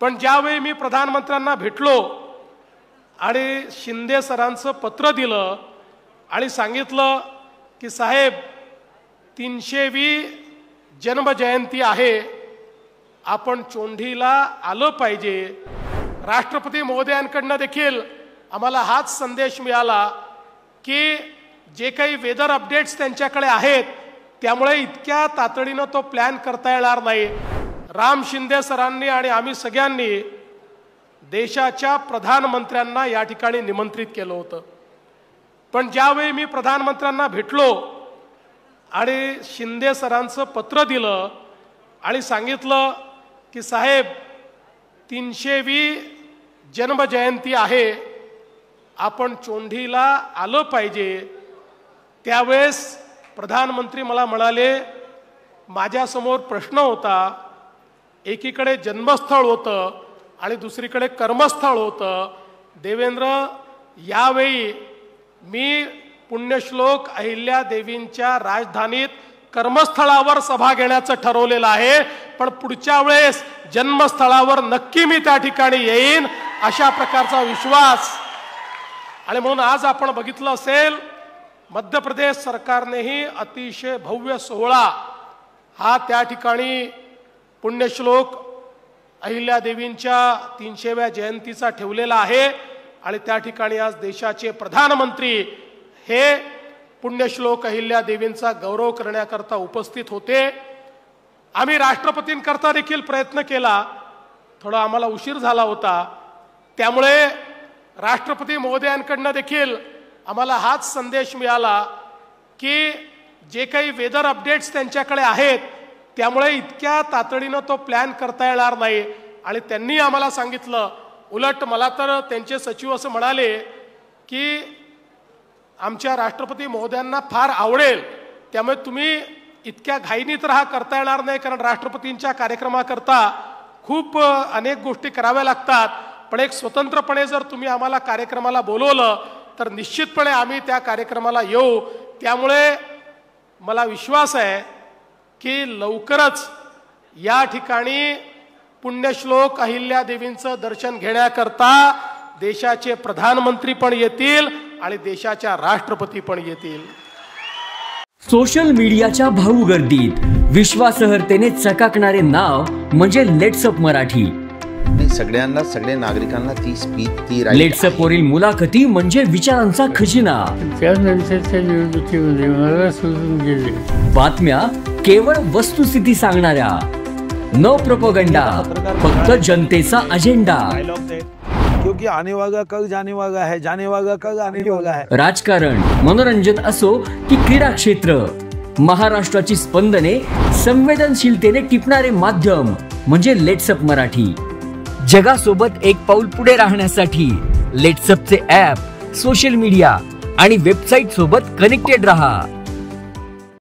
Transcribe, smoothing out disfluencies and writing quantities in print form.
पण ज्यावेळी मी प्रधानमंत्र्यांना भेटलो आणि शिंदे सरांचं पत्र दिलं आणि सांगितलं की साहेब 300वी जन्मजयंती आहे, आपण चोंढीला आलं पाहिजे। राष्ट्रपती महोदयांकडनं देखील आम्हाला हाच संदेश मिळाला की जे काही वेदर अपडेट्स त्यांच्याकडे आहेत त्यामुळे इतक्या तातडीनं तो प्लॅन करता येणार नाही। राम शिंदे सरांनी आणि आम्ही सगळ्यांनी देशाच्या प्रधानमंत्र्यांना या ठिकाणी निमंत्रित केलं होतं। पण ज्यावेळी मी प्रधानमंत्र्यांना भेटलो आणि शिंदे सरांचं पत्र दिलं आणि सांगितलं की साहेब 300वी जन्मजयंती आहे, आपण चोंढीला आलं पाहिजे, त्यावेळेस प्रधानमंत्री मला म्हणाले माझ्यासमोर प्रश्न होता, एकीकडे जन्मस्थळ होतं आणि दुसरीकडे कर्मस्थळ होतं। देवेंद्र, यावेळी मी पुण्यश्लोक अहिल्या देवींच्या राजधानीत कर्मस्थळावर सभा घेण्याचं ठरवलेलं आहे, पण पुढच्या वेळेस जन्मस्थळावर नक्की मी त्या ठिकाणी येईन, अशा प्रकारचा विश्वास। आणि म्हणून आज आपण बघितलं असेल मध्य प्रदेश सरकारनेही अतिशय भव्य सोहळा हा त्या ठिकाणी पुण्यश्लोक अहिल्या देवींच्या 300व्या जयंतीचा ठेवलेला आहे आणि त्या ठिकाणी आज देशाचे प्रधानमंत्री हे पुण्यश्लोक अहिल्या देवींचा गौरव करण्याकरता उपस्थित होते। आम्ही राष्ट्रपतींकरता देखील प्रयत्न केला, थोडा आम्हाला उशीर झाला होता, त्यामुळे राष्ट्रपती महोदयांकडनं देखील आम्हाला हाच संदेश मिळाला की जे काही वेदर अपडेट्स त्यांच्याकडे आहेत त्यामुळे इतक्या तातडीनं तो प्लॅन करता येणार नाही। आणि त्यांनी आम्हाला सांगितलं, उलट मला तर त्यांचे सचिव असं म्हणाले की आमच्या राष्ट्रपती महोदयांना फार आवडेल, त्यामुळे तुम्ही इतक्या घाईनी तर हा करता येणार नाही, कारण राष्ट्रपतींच्या कार्यक्रमाकरता खूप अनेक गोष्टी कराव्या लागतात, पण एक स्वतंत्रपणे जर तुम्ही आम्हाला कार्यक्रमाला बोलवलं तर निश्चितपणे आम्ही त्या कार्यक्रमाला येऊ। त्यामुळे मला विश्वास आहे की लवकरच या ठिकाणी पुण्यश्लोक अहिल्या देवींचं दर्शन घेण्याकरता देशाचे प्रधानमंत्री पण येतील आणि देशाच्या राष्ट्रपती पण येतील। सोशल मीडियाच्या भाऊ गर्दीत विश्वासार्हतेने चकाकणारे नाव म्हणजे लेट्सअप मराठी। सगळ्यांना, सगळ्या नागरिकांना ती स्पीच, ती लेट्सअप वरील मुलाखती म्हणजे विचारांचा खजिना। त्यानंतरच्या निवडणुकीमध्ये मला सोडून गेले। बातम्या केवळ वस्तुस्थिती सांगणाऱ्या, न प्रोपगंडा, फक्त जनतेचा अजेंडा। क्योंकि आने वाला कल जाने वाला है, जाने वाला कल आने वाला है। राजकारण, मनोरंजन असो की क्रीडा क्षेत्र, महाराष्ट्राची स्पंदने संवेदनशीलतेने टिपणारे माध्यम म्हणजे लेट्सअप मराठी। जगासोबत एक पाऊल पुढे राहण्यासाठी लेट्सअपचे ॲप, सोशल मीडिया आणि वेबसाईट सोबत कनेक्टेड रहा।